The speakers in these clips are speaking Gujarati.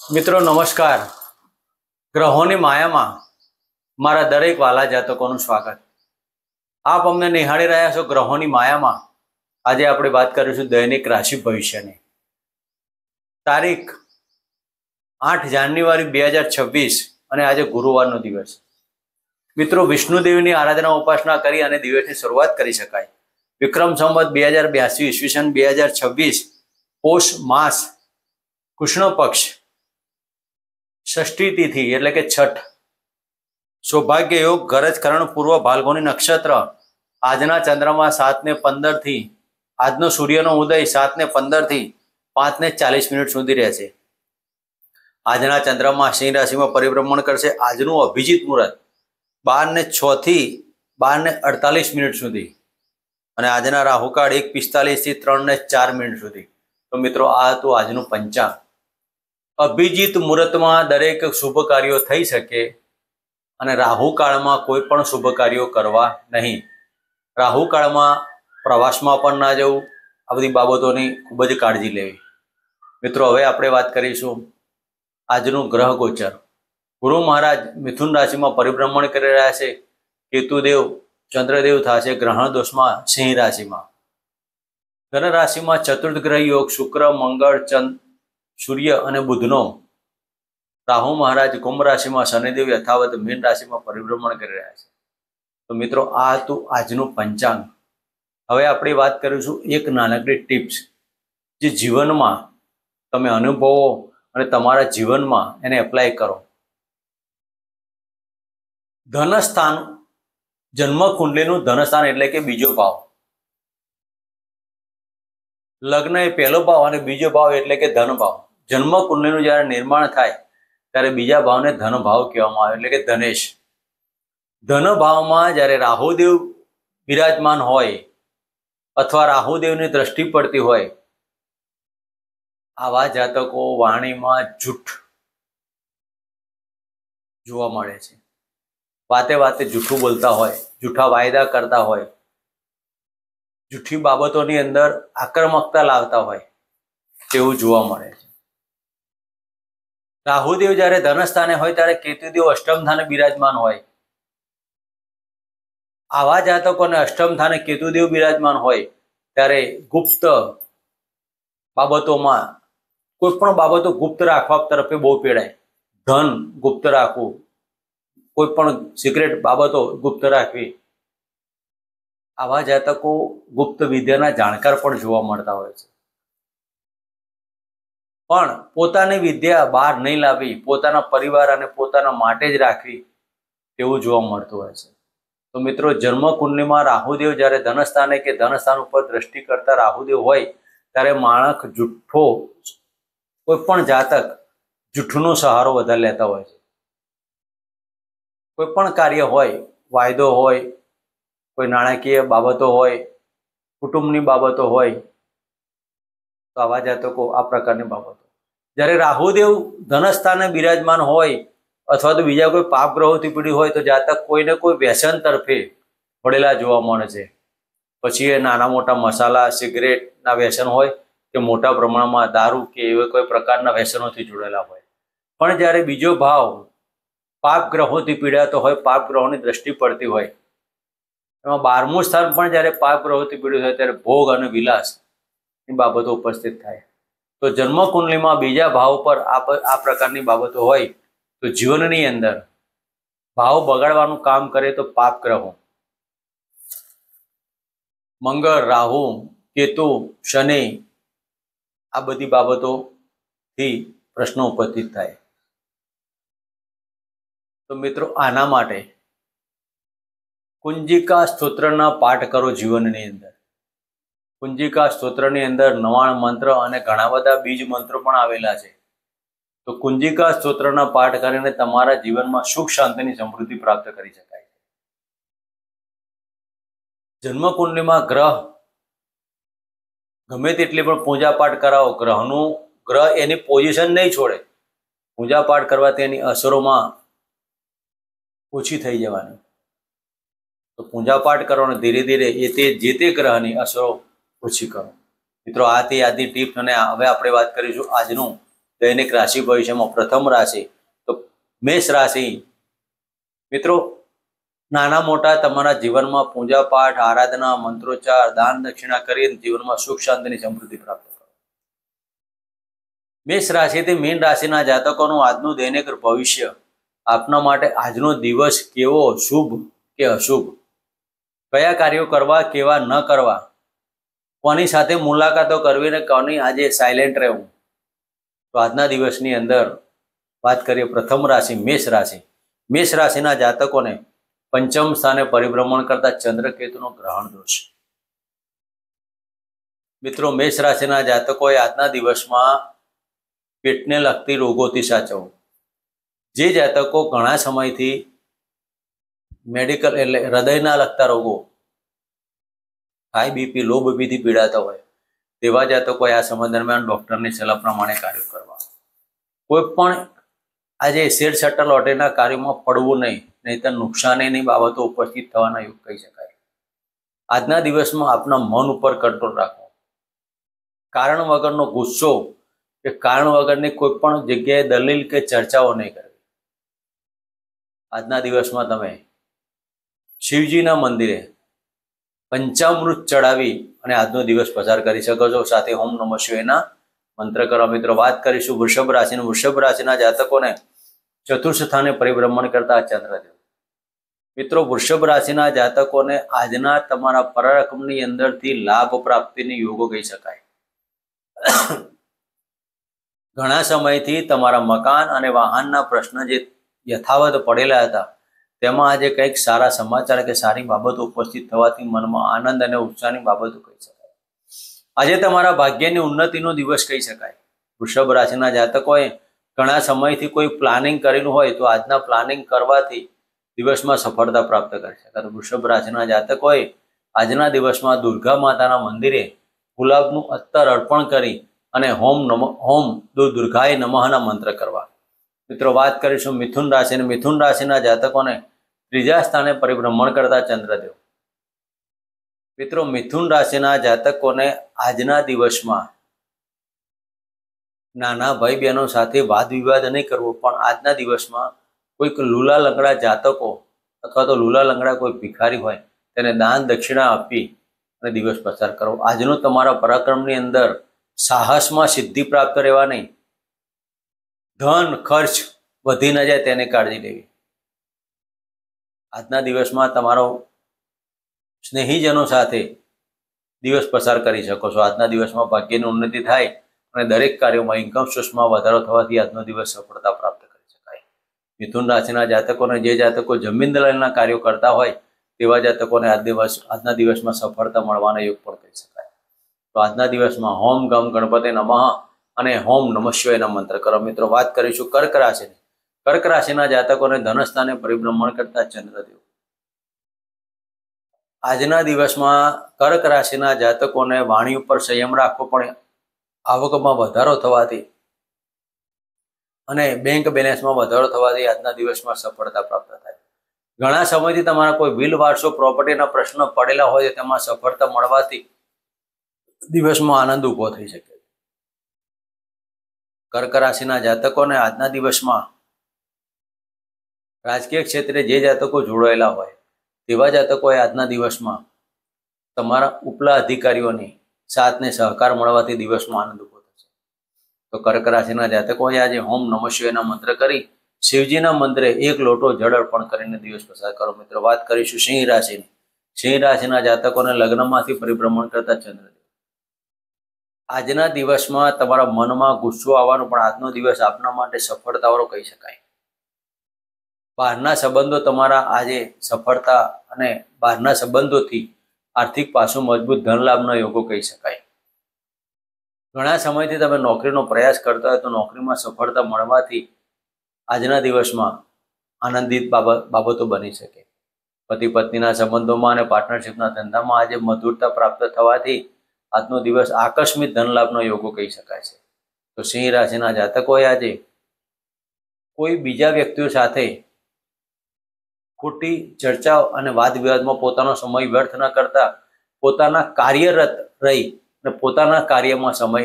મિત્રો નમસ્કાર. ગ્રહોની માયામાં મારા દરેક વાલા જાતકોનું સ્વાગત. આપ અમને નિહાળી રહ્યા છો ગ્રહોની માયામાં. આજે આપણે વાત કરીશું દૈનિક રાશિ ભવિષ્યની. તારીખ 8 જાન્યુઆરી 2026 અને આજે ગુરુવારનો દિવસ. મિત્રો, વિષ્ણુદેવની આરાધના ઉપાસના કરી અને દિવસની શરૂઆત કરી શકાય. વિક્રમ સંવત 2082 ઈસવીસન 2026 પોષ માસ કૃષ્ણ પક્ષ ષષ્ઠી તિથિ એટલે કે છઠ. સૌભાગ્ય યોગ ગરજ કરણ પૂર્વ ભાલ્ગોની નક્ષત્ર. આજના ચંદ્રમા 7:15 થી આજનો સૂર્યનો ઉદય 7:15 થી 5:40 સુધી રહેશે. આજના ચંદ્રમા સિંહ રાશિમાં પરિભ્રમણ કરશે. આજનું અભિજીત મુહૂર્ત 12:06 થી 12:48 સુધી અને આજના રાહુકાળ 1:45 થી 3:04 સુધી. તો મિત્રો, આ હતું આજનું પંચાંગ. અભિજીત મુહૂર્તમાં દરેક શુભ કાર્યો થઈ શકે અને રાહુકાળમાં કોઈ પણ શુભ કાર્યો કરવા નહીં. રાહુકાળમાં પ્રવાસમાં પણ ના જવું. આ બધી બાબતોની ખૂબ જ કાળજી લેવી. મિત્રો, હવે આપણે વાત કરીશું આજનું ગ્રહ ગોચર. ગુરુ મહારાજ મિથુન રાશિમાં પરિભ્રમણ કરી રહ્યા છે. કેતુદેવ ચંદ્રદેવ થશે ગ્રહણ દોષમાં સિંહ રાશિમાં. ધન રાશિમાં ચતુર્થ ગ્રહ યોગ શુક્ર મંગળ ચંદ્ર સૂર્ય અને બુધનો. રાહુ મહારાજ કુંભ રાશિમાં, શનિદેવ યથાવત મીન રાશિમાં પરિભ્રમણ કરી રહ્યા છે. તો મિત્રો, આ હતું આજનું પંચાંગ. હવે આપણે વાત કરીશું એક નાનકડી ટિપ્સ જે જીવનમાં તમે અનુભવો અને તમારા જીવનમાં એને એપ્લાય કરો. ધનસ્થાન, જન્મ કુંડલીનું ધનસ્થાન એટલે કે બીજો ભાવ. લગ્ન એ પહેલો ભાવ અને બીજો ભાવ એટલે કે ધન ભાવ. જન્મ કુંડલીનું જ્યારે નિર્માણ થાય ત્યારે બીજા ભાવને ધન ભાવ કહેવામાં આવે એટલે કે ધનેશ. ધન ભાવમાં જ્યારે રાહુદેવ બિરાજમાન હોય અથવા રાહુદેવની દ્રષ્ટિ પડતી હોય, આવા જાતકો વાણીમાં જૂઠ જોવા મળે છે. વાતે વાતે જૂઠું બોલતા હોય, જૂઠા વાયદા કરતા હોય, જૂઠી બાબતોની અંદર આક્રમકતા લાવતા હોય તેવું જોવા મળે છે. રાહુદેવ જ્યારે ધનસ્થાને હોય ત્યારે કેતુદેવ અષ્ટમ સ્થાને બિરાજમાન હોય. આવા જાતકોને અષ્ટમ સ્થાને કેતુદેવ બિરાજમાન હોય ત્યારે ગુપ્ત બાબતોમાં કોઈ પણ બાબતો ગુપ્ત રાખવા તરફે બહુ પીડાય. ધન ગુપ્ત રાખવું, કોઈ પણ સિક્રેટ બાબતો ગુપ્ત રાખવી. આવા જાતકો ગુપ્ત વિદ્યાના જાણકાર પણ જોવા મળતા હોય છે. પણ પોતાની વિદ્યા બહાર નહીં લાવવી, પોતાના પરિવાર અને પોતાના માટે જ રાખવી તેવું જોવા મળતું હોય છે. તો મિત્રો, જન્મ કુંડલીમાં રાહુદેવ જ્યારે ધનસ્થાને કે ધનસ્થાન ઉપર દ્રષ્ટિ કરતા રાહુદેવ હોય ત્યારે માણસ જુઠ્ઠો, કોઈ પણ જાતક જુઠ્ઠનો સહારો વધારે લેતા હોય છે. કોઈ પણ કાર્ય હોય, વાયદો હોય, કોઈ નાણાકીય બાબતો હોય, કુટુંબની બાબતો હોય, તો આવા જાતકો આ પ્રકારની બાબતો. જ્યારે રાહુદેવ ધનસ્થાને બિરાજમાન હોય અથવા તો બીજા કોઈ પાપ ગ્રહોથી પીડિત હોય તો જાતક કોઈને કોઈ વ્યસન તરફે વળેલા જોવા મળે છે. પછી એ નાના મોટા મસાલા, સિગરેટના વ્યસન હોય કે મોટા પ્રમાણમાં દારૂ કે એવા કોઈ પ્રકારના વ્યસનોથી જોડેલા હોય. પણ જ્યારે બીજો ભાવ પાપ ગ્રહોથી પીડાતો હોય, પાપ ગ્રહોની દ્રષ્ટિ પડતી હોય, એમાં 12મું સ્થાન પણ જ્યારે પાપ ગ્રહોથી પીડિત હોય ત્યારે ભોગ અને વિલાસ ની બાબતો ઉપસ્થિત થાય. તો જન્મ કુંડલીમાં બીજા ભાવ પર આ પ્રકારની બાબતો હોય તો જીવનની અંદર ભાવ બગાડવાનું કામ કરે તો પાપ ગ્રહો મંગળ, રાહુ, કેતુ, શનિ, આ બધી બાબતોથી પ્રશ્નો ઉપસ્થિત થાય. તો મિત્રો, આના માટે કુંજિકા સ્તોત્રના પાઠ કરો જીવનની અંદર. કુંજિકા સ્તોત્રની અંદર 99 મંત્ર અને ઘણા બધા બીજ મંત્રો પણ આવેલા છે. તો કુંજિકા સ્તોત્રના પાઠ કરીને તમારા જીવનમાં સુખ શાંતિની સમૃદ્ધિ પ્રાપ્ત કરી શકાય. જન્મ કુંડલીમાં ગ્રહ ગમે તેટલી પણ પૂજા પાઠ કરાવો, ગ્રહ એની પોઝિશન નહીં છોડે. પૂજા પાઠ કરવાથી એની અસરોમાં ઓછી થઈ જવાની. તો પૂજા પાઠ કરો અને ધીરે ધીરે જે તે ગ્રહની અસરો ઓછી કરો. મિત્રો, આ તે યાદી ટિપ્સ અને હવે આપણે વાત કરીશું આજનું દૈનિક રાશિ ભવિષ્યમાં પ્રથમ રાશિ તો મેષ રાશિ. મિત્રો, નાના મોટા તમારા જીવનમાં પૂજા પાઠ, આરાધના, મંત્રોચ્ચાર, દાન દક્ષિણા કરીને જીવનમાં સુખ શાંતિની સમૃદ્ધિ પ્રાપ્ત કરો. મેષ રાશિથી મીન રાશિના જાતકોનું આજનું દૈનિક ભવિષ્ય આપના માટે આજનો દિવસ કેવો, શુભ કે અશુભ, કયા કાર્યો કરવા, કેવા ન કરવા, કોની સાથે મુલાકાતો કરવી ને કોની આજે સાયલેન્ટ રહેવું. તો આજના દિવસની અંદર વાત કરીએ પ્રથમ રાશિ મેષ રાશિ. મેષ રાશિના જાતકોને પંચમ સ્થાને પરિભ્રમણ કરતા ચંદ્રકેતુનો ગ્રહણ દોષ. મિત્રો, મેષ રાશિના જાતકોએ આજના દિવસમાં પેટને લગતી રોગોથી સાચવવું. જે જાતકો ઘણા સમયથી મેડિકલ એટલે હૃદયના લગતા રોગો, હાઈ બીપી, લો બીપીથી પીડાતા હોય તેવા જાતકોએ આ સમય દરમિયાન ડૉક્ટરની સલાહ પ્રમાણે કાર્યો કરવા. કોઈ પણ આજે શેર સટ્ટા લોટરીના કાર્યોમાં પડવું નહીં, નહીંતર નુકસાનીની બાબતો ઉપસ્થિત થવાના યોગ કહી શકાય. આજના દિવસમાં આપના મન ઉપર કંટ્રોલ રાખવો. કારણ વગરનો ગુસ્સો કે કારણ વગરની કોઈ પણ જગ્યાએ દલીલ કે ચર્ચાઓ નહીં કરવી. આજના દિવસમાં તમે શિવજીના મંદિરે પંચામૃત ચડાવી અને આજનો દિવસ પસાર કરી શકો છો. સાથે ઓમ નમઃ શિવાયના મંત્ર કરો. મિત્રો, વાત કરીશું વૃષભ રાશિનું. વૃષભ રાશિના જાતકોને ચતુર્થ સ્થાને પરિભ્રમણ કરતા ચંદ્રદેવ. મિત્રો, વૃષભ રાશિના જાતકોને આજના તમારા પરાક્રમની અંદરથી લાભ પ્રાપ્તિની યોગો કહી શકાય. ઘણા સમયથી તમારા મકાન અને વાહનના પ્રશ્ન જે યથાવત પડેલા હતા તેમાં આજે કંઈક સારા સમાચાર કે સારી બાબતો ઉપસ્થિત થવાથી મનમાં આનંદ અને ઉત્સાહની બાબતો કહી શકાય. આજે તમારા ભાગ્યની ઉન્નતિનો દિવસ કહી શકાય. વૃષભ રાશિના જાતકોએ ઘણા સમયથી કોઈ પ્લાનિંગ કરેલું હોય તો આજના પ્લાનિંગ કરવાથી દિવસમાં સફળતા પ્રાપ્ત કરી શકાય. વૃષભ રાશિના જાતકોએ આજના દિવસમાં દુર્ગા માતાના મંદિરે ગુલાબનું અત્તર અર્પણ કરી અને હોમ દુર્ગાય નમઃના મંત્ર કરવા. મિત્રો, વાત કરીશું મિથુન રાશિ. મિથુન રાશિના જાતકોને ત્રીજા સ્થાને પરિભ્રમણ કરતા ચંદ્રદેવ. મિત્રો, મિથુન રાશિના જાતકોને આજના દિવસમાં નાના ભાઈ બહેનો સાથે વાદ વિવાદ નહીં કરવો, પણ આજના દિવસમાં કોઈક લુલા લંગડા જાતકો અથવા તો લુલા લંગડા કોઈ ભિખારી હોય તેને દાન દક્ષિણા આપી અને દિવસ પસાર કરવો. આજનો તમારા પરાક્રમની અંદર સાહસમાં સિદ્ધિ પ્રાપ્ત રહેવા નહીં, ધન ખર્ચ વધી ન જાય તેની કાળજી લેવી. આજના દિવસમાં તમારો સ્નેહીજનો સાથે દિવસ પસાર કરી શકો છો. આજના દિવસમાં ભાગ્યની ઉન્નતિ થાય અને દરેક કાર્યોમાં ઇન્કમ સોર્સમાં વધારો થવાથી આજનો દિવસ સફળતા પ્રાપ્ત કરી શકાય. મિથુન રાશિના જાતકોને જે જાતકો જમીન દલાલના કાર્યો કરતા હોય તેવા જાતકોને આજના દિવસમાં સફળતા મળવાના યોગ પણ કહી શકાય. તો આજના દિવસમાં હોમ ગમ ગણપતિ નમઃ અને હોમ નમઃ શિવાયના મંત્ર કરો. મિત્રો, વાત કરીશું કર્ક રાશિની. કર્ક રાશિના જાતકોને ધનસ્થાને પરિભ્રમણ કરતા ચંદ્રદેવ. આજના દિવસમાં કર્ક રાશિના જાતકોને વાણી ઉપર સંયમ રાખવો, પણ આવકમાં વધારો થવાથી અને બેંક બેલેન્સમાં વધારો થવાથી આજના દિવસમાં સફળતા પ્રાપ્ત થાય. ઘણા સમયથી તમારા કોઈ વિલ વારસો પ્રોપર્ટીના પ્રશ્ન પડેલા હોય તેમાં સફળતા મળવાથી દિવસમાં આનંદ ઊભો થઈ શકે. કર્ક રાશિના જાતકોને આજના દિવસમાં રાજકીય ક્ષેત્રે જે જાતકો જોડાયેલા હોય તેવા જાતકોએ આજના દિવસમાં તમારા ઉપલા અધિકારીઓની સાથને સહકાર મળવાથી દિવસમાં આનંદ ઊભો થશે. તો કર્ક રાશિના જાતકોએ આજે હોમ નમઃ શિવાયના મંત્ર કરી શિવજીના મંદિરે એક લોટો જળ અર્પણ કરીને દિવસ પસાર કરો. મિત્રો, વાત કરીશું સિંહ રાશિની. સિંહ રાશિના જાતકોને લગ્નમાંથી પરિભ્રમણ કરતા ચંદ્રદેવ. આજના દિવસમાં તમારા મનમાં ગુસ્સો આવવાનો, પણ આજનો દિવસ આપના માટે સફળતાવાળો કહી શકાય. બહારના સંબંધો તમારા આજે સફળતા અને બહારના સંબંધોથી આર્થિક પાસું મજબૂત ધન લાભના યોગો કહી શકાય. ઘણા સમયથી તમે નોકરીનો પ્રયાસ કરતા હોય તો નોકરીમાં સફળતા મળવાથી આજના દિવસમાં આનંદિત બાબતો બની શકે. પતિ પત્નીના સંબંધોમાં અને પાર્ટનરશિપના ધંધામાં આજે મધુરતા પ્રાપ્ત થવાથી આજનો દિવસ આકસ્મિક ધન લાભનો યોગો કહી શકાય છે. તો સિંહ રાશિના જાતકોએ આજે કોઈ બીજા વ્યક્તિઓ સાથે ખોટી ચર્ચાઓ અને વાદ વિવાદમાં પોતાનો સમય વ્યર્થ ન કરતા પોતાના કાર્યરત રહી અને પોતાના કાર્યમાં સમય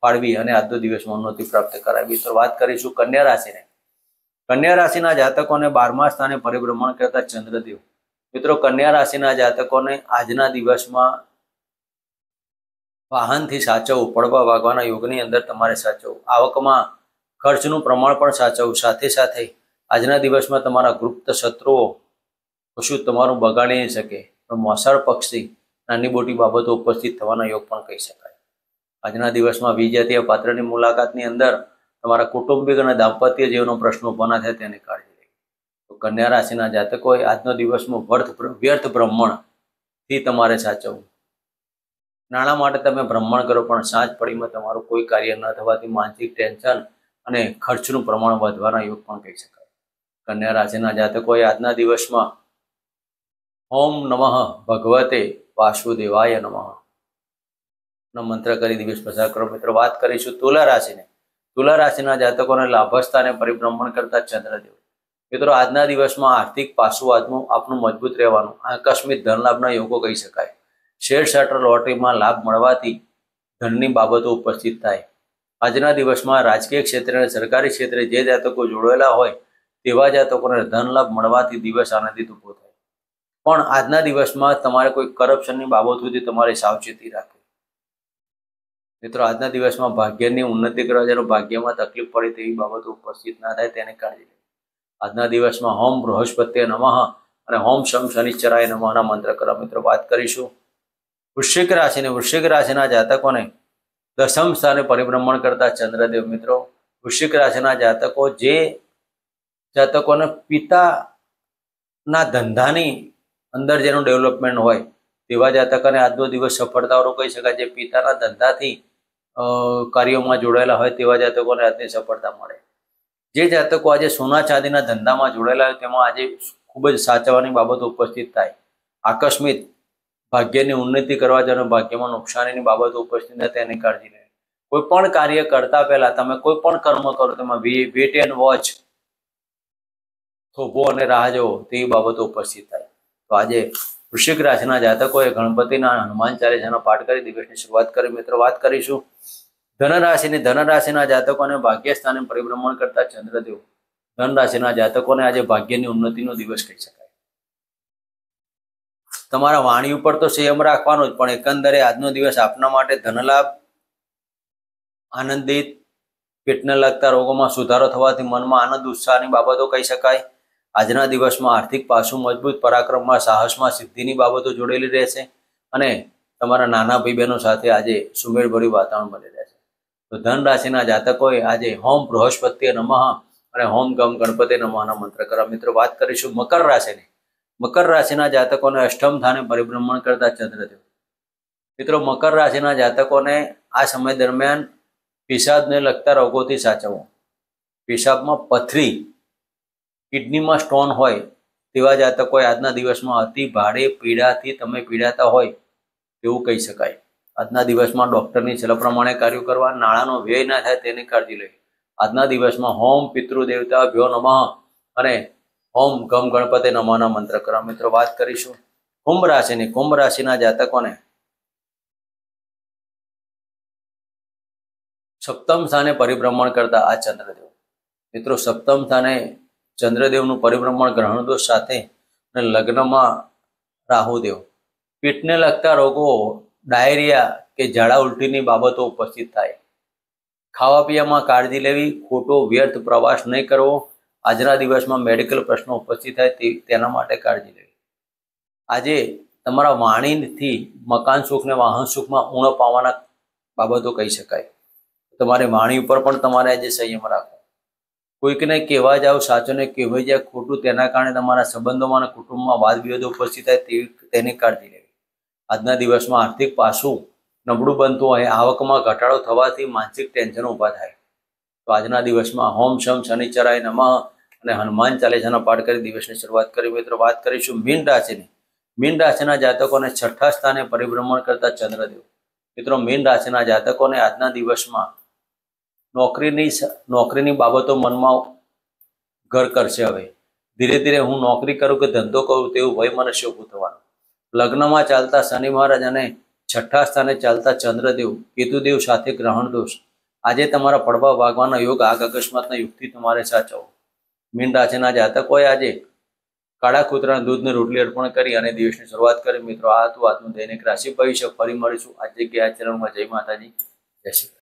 ફાળવી અને આજનો દિવસમાં ઉન્નતિ પ્રાપ્ત કરાવી. તો વાત કરીશું કન્યા રાશિને. કન્યા રાશિના જાતકોને 12મા સ્થાને પરિભ્રમણ કરતા ચંદ્રદેવ. મિત્રો, કન્યા રાશિના જાતકોને આજના દિવસમાં વાહનથી સાચવવું, પડવા વાગવાના યોગની અંદર તમારે સાચવવું, આવકમાં ખર્ચનું પ્રમાણ પણ સાચવવું, સાથે સાથે આજના દિવસમાં તમારા ગુપ્ત શત્રુઓ કશું તમારું બગાડી નહીં શકે, પણ મોસાળ પક્ષી નાની મોટી બાબતો ઉપસ્થિત થવાના યોગ પણ કહી શકાય. આજના દિવસમાં વિજાતીય પાત્રની મુલાકાતની અંદર તમારા કૌટુંબિક અને દાંપત્ય જીવનનો પ્રશ્ન ઉભા ના થાય તેની કાળજી લેવી. તો કન્યા રાશિના જાતકોએ આજનો દિવસમાં વ્યર્થ ભ્રમણથી તમારે સાચવવું. નાણાં માટે તમે ભ્રમણ કરો, પણ સાંજ પડીમાં તમારું કોઈ કાર્ય ન થવાથી માનસિક ટેન્શન અને ખર્ચનું પ્રમાણ વધવાના યોગ પણ કહી શકાય. કન્યા રાશિના જાતકોએ આજના દિવસમાં ઓમ નમઃ ભગવતે વાસુદેવાય નમઃ નો મંત્ર કરી દિવસ પસાર કરો. મિત્રો, વાત કરીશું તુલા રાશિને. તુલા રાશિના જાતકોને લાભસ્થાને પરિભ્રમણ કરતા ચંદ્રદેવ. મિત્રો, આજના દિવસમાં આર્થિક પાસું આપનું મજબૂત રહેવાનું, આકસ્મિક ધન લાભના યોગો કહી શકાય. શેર સટ્ટર લોટરીમાં લાભ મળવાથી ધનની બાબતો ઉપસ્થિત થાય. આજના દિવસમાં રાજકીય ક્ષેત્રે અને સરકારી ક્ષેત્રે જે જાતકો જોડાયેલા હોય તેવા જાતકોને ધન લાભ મળવાથી દિવસ આનંદિત ઊભો થાય. પણ આજના દિવસમાં તમારે કોઈ કરપ્શનની બાબતોથી તમારે સાવચેતી રાખવી. મિત્રો, આજના દિવસમાં ભાગ્યની ઉન્નતિ કરવા જેનો ભાગ્યમાં તકલીફ પડે તેવી બાબતો ઉપસ્થિત ના થાય તેની કાળજી લેવી. આજના દિવસમાં હોમ બૃહસ્પતિએ નમઃ અને હોમ શમ શનિશ્ચરાય નમઃના મંત્ર કરવા. મિત્રો, વાત કરીશું વૃશ્ચિક રાશિને. વૃશ્ચિક રાશિના જાતકોને 10મ સ્થાને પરિભ્રમણ કરતા ચંદ્રદેવ. મિત્રો, વૃશ્ચિક રાશિના જાતકો જે જાતકોને પિતાના ધંધાની અંદર જેનું ડેવલપમેન્ટ હોય તેવા જાતકોને આજનો દિવસ સફળતાવાળો કહી શકાય. જે પિતાના ધંધાથી કાર્યોમાં જોડાયેલા હોય તેવા જાતકોને આજની સફળતા મળે. જે જાતકો આજે સોના ચાંદીના ધંધામાં જોડાયેલા હોય તેમાં આજે ખૂબ જ સાચવવાની બાબતો ઉપસ્થિત થાય. આકસ્મિક ભાગ્યની ઉન્નતિ કરવા જવાનો ભાગ્યમાં નુકસાનીની બાબતો ઉપસ્થિત થાય તેની કાળજી લે. કોઈ પણ કાર્ય કરતા પહેલા તમે કોઈ પણ કર્મ કરો તેમાં વેટ એન્ડ વોચ, થોભો અને રાહ જોવો તેવી બાબતો ઉપસ્થિત થાય. તો આજે વૃશ્ચિક રાશિના જાતકોએ ગણપતિના હનુમાન ચાલીસાનો પાઠ કરી દિવસની શરૂઆત કરી. મિત્રો, વાત કરીશું ધનરાશિની. ધનરાશિના જાતકોને ભાગ્યસ્થાને પરિભ્રમણ કરતા ચંદ્રદેવ. ધનરાશિના જાતકોને આજે ભાગ્યની ઉન્નતિનો દિવસ કહી શકાય. તમારા વાણી ઉપર તો સંયમ રાખવાનો જ, પણ એકંદરે આજનો દિવસ આપના માટે ધનલાભ, આનંદિત, પેટને લગતા રોગોમાં સુધારો થવાથી મનમાં આનંદ ઉત્સાહની બાબતો કહી શકાય. આજના દિવસમાં આર્થિક પાસું મજબૂત, પરાક્રમમાં, સાહસમાં સિદ્ધિની બાબતો જોડેલી રહેશે અને તમારા નાના ભાઈ બહેનો સાથે આજે સુમેળભર્યું વાતાવરણ બની રહેશે. તો ધન રાશિના જાતકોએ આજે હોમ બૃહસ્પતિએ નમઃ અને હોમ ગમ ગણપતિ નમઃના મંત્ર કરવા. મિત્રો, વાત કરીશું મકર રાશિની. મકર રાશિના જાતકોને 8મ સ્થાને પરિભ્રમણ કરતા ચંદ્રદેવ. મિત્રો, મકર રાશિના જાતકોને આ સમય દરમિયાન પેશાબને લગતા રોગોથી સાચવવું. પેશાબમાં પથરી, કિડનીમાં સ્ટોન હોય તેવા જાતકોએ આજના દિવસમાં અતિ ભારે પીડાથી તમે પીડાતા હોય તેવું કહી શકાય. આજના દિવસમાં ડૉક્ટરની સલાહ પ્રમાણે કાર્યો કરવા, નાણાંનો વ્યય ના થાય તેની કાળજી લેવી. આજના દિવસમાં હોમ પિતૃદેવતા ભ્યો નમઃ અને ઓમ ગમ ગણપતિ નમઃના મંત્ર કરવા. મિત્રો, વાત કરીશું કુંભ રાશિની. કુંભ રાશિના જાતકોને 7મ સ્થાને પરિભ્રમણ કરતા આ ચંદ્રદેવ. મિત્રો, 7મ સ્થાને ચંદ્રદેવનું પરિભ્રમણ ગ્રહણ દોષ સાથે અને લગ્નમાં રાહુદેવ. પેટને લગતા રોગો, ડાયરિયા કે ઝાડા ઉલટીની બાબતો ઉપસ્થિત થાય. ખાવા પીવામાં કાળજી લેવી, ખોટો વ્યર્થ પ્રવાસ નહીં કરવો. આજના દિવસમાં મેડિકલ પ્રશ્નો ઉપસ્થિત થાય તેના માટે કાળજી લેવી. આજે તમારા વાણીથી મકાન સુખ ને વાહન સુખમાં ઉણપ પાવાના બાબતો કહી શકાય. તમારી વાણી ઉપર પણ તમારે આજે સંયમ રાખવો. કોઈકને કહેવા જાઓ સાચું ને કહેવાઈ જાય ખોટું, તેના કારણે તમારા સંબંધોમાં અને કુટુંબમાં વાદ વિવાદો ઉપસ્થિત થાય તેની કાળજી લેવી. આજના દિવસમાં આર્થિક પાસું નબળું બનતું હોય, આવકમાં ઘટાડો થવાથી માનસિક ટેન્શન ઊભા થાય. તો આજના દિવસમાં હોમ શમ શનિચરાય નમઃ અને હનુમાન ચાલીસાનો પાઠ કરી દિવસની શરૂઆત કરી. મિત્રો, વાત કરીશું મીન રાશિની. મીન રાશિના જાતકોને 6ઠા સ્થાને પરિભ્રમણ કરતા ચંદ્રદેવ. મિત્રો, મીન રાશિના જાતકોને આજના દિવસમાં નોકરીની બાબતો મનમાં ઘર કરશે. હવે ધીરે ધીરે હું નોકરી કરું કે ધંધો કરું તેવું ભય મનુષ્ય ઊભું થવાનું. લગ્નમાં ચાલતા શનિ મહારાજ અને 6ઠા સ્થાને ચાલતા ચંદ્રદેવ, કેતુદેવ સાથે ગ્રહણ દોષ આજે તમારા પડવા ભાગવાના યોગ આગ અકસ્માતના યુગથી તમારે સાચવો. મીન રાશિના જાતકોએ આજે કાળા કૂતરાના દૂધની રોટલી અર્પણ કરી અને દિવસની શરૂઆત કરી. મિત્રો, આ હતું આજનું દૈનિક રાશિ ભવિષ્ય. ફરી મળીશું આ જગ્યાએ આ ચેનલમાં. જય માતાજી, જય શ્રી કૃષ્ણ.